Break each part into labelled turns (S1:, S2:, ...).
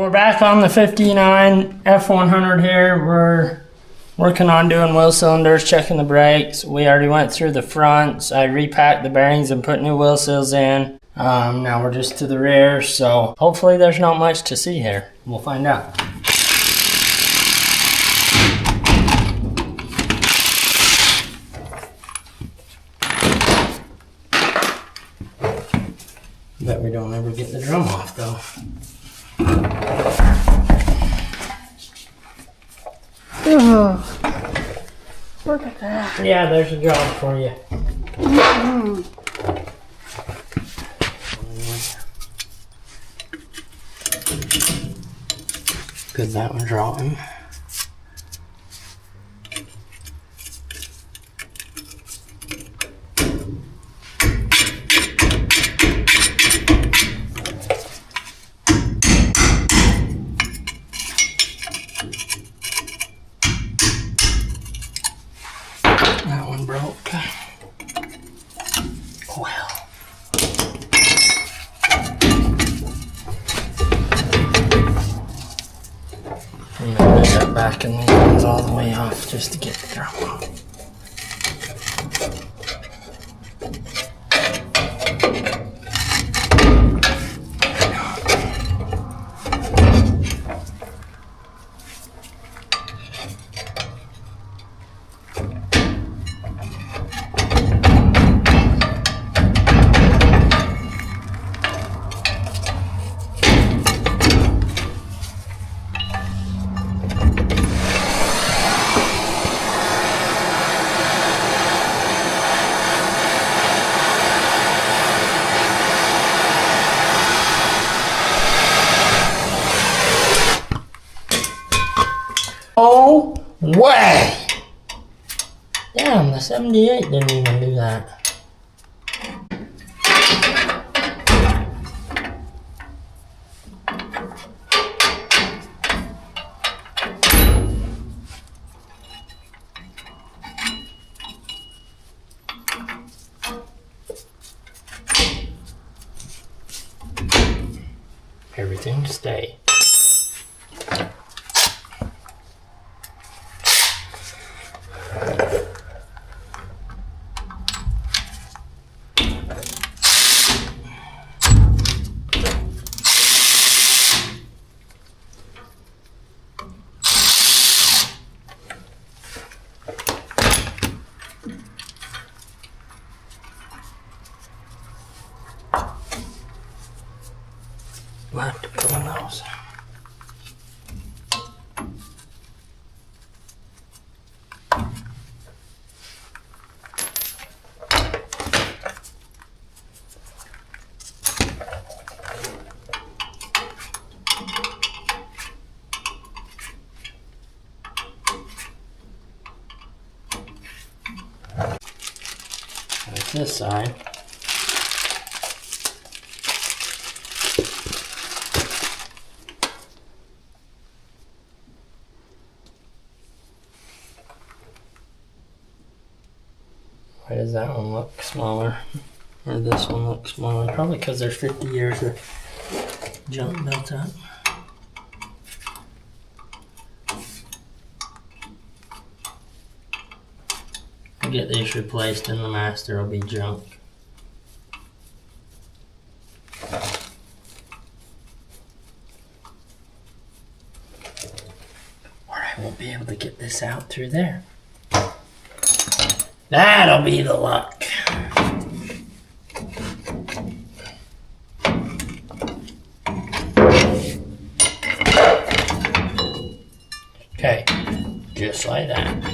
S1: we're back on the 59 F100 here. We're working on doing wheel cylinders, checking the brakes. We already went through the fronts. I repacked the bearings and put new wheel seals in. Now we're just to the rear, so hopefully there's not much to see here. We'll find out. Bet we don't ever get the drum off though.
S2: Look at that.
S1: Yeah, there's a job for you. Good, that one's rotten. That one broke. Well. I'm gonna end up backing these ones all the way off just to get the drum off. Oh, way! Damn, the 78 didn't even do that. Everything stay. We'll have to put on those. That's this side. Why does that one look smaller? Or this one look smaller? Probably because there's 50 years of junk built up. I'll get these replaced and the master will be junk. Or I won't be able to get this out through there. That'll be the luck. Okay, just like that.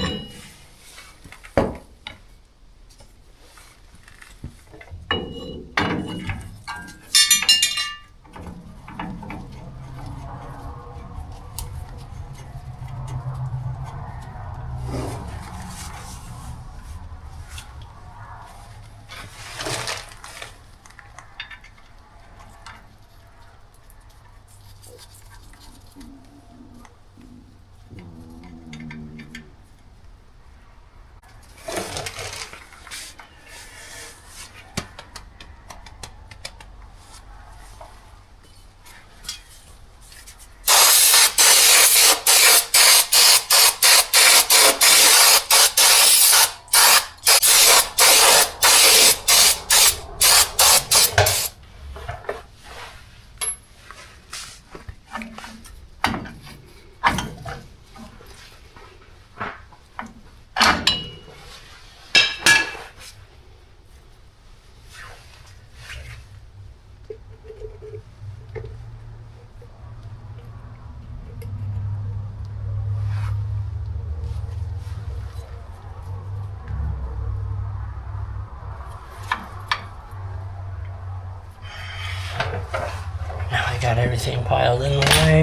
S1: got everything piled in the way.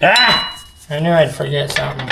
S1: Ah! I knew I'd forget something.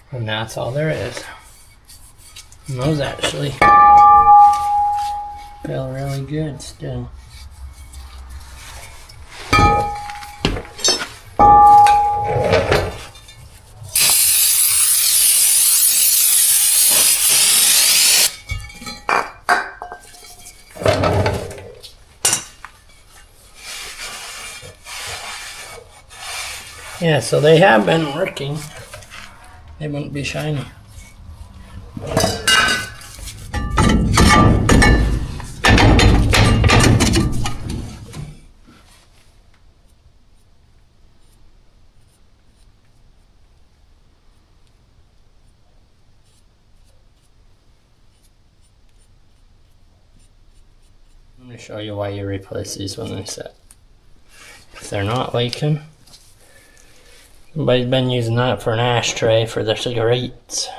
S1: And that's all there is. And those actually feel really good still. Yeah, so they have been working. They wouldn't be shiny. Let me show you why you replace these when they set. If they're not leaking, somebody's been using that for an ashtray for their cigarettes.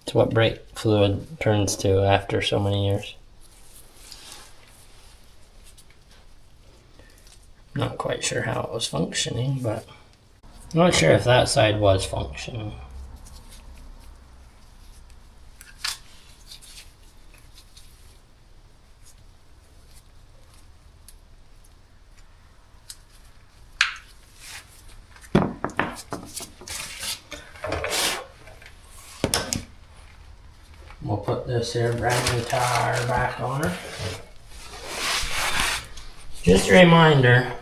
S1: It's what brake fluid turns to after so many years. Not quite sure how it was functioning, but I'm not sure if that side was functioning. We'll put this here brand new tire back on her. Just a reminder,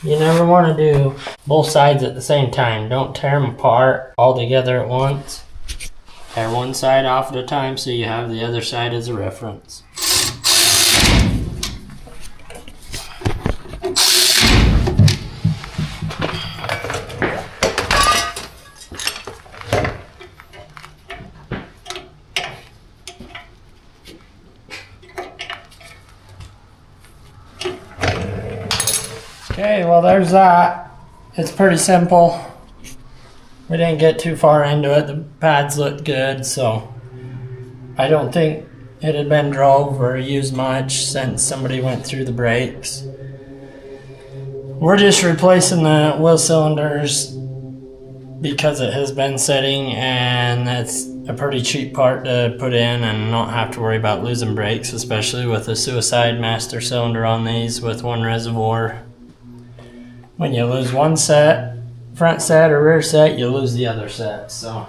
S1: you never want to do both sides at the same time. Don't tear them apart all together at once. Tear one side off at a time so you have the other side as a reference. Okay, well there's that. It's pretty simple. We didn't get too far into it. The pads looked good, so I don't think it had been drove or used much since somebody went through the brakes. We're just replacing the wheel cylinders because it has been sitting, and that's a pretty cheap part to put in and not have to worry about losing brakes, especially with a suicide master cylinder on these with one reservoir. When you lose one set, front set or rear set, you lose the other set. So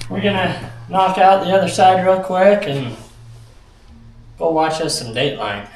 S1: we're gonna knock out the other side real quick and go watch us some Dateline.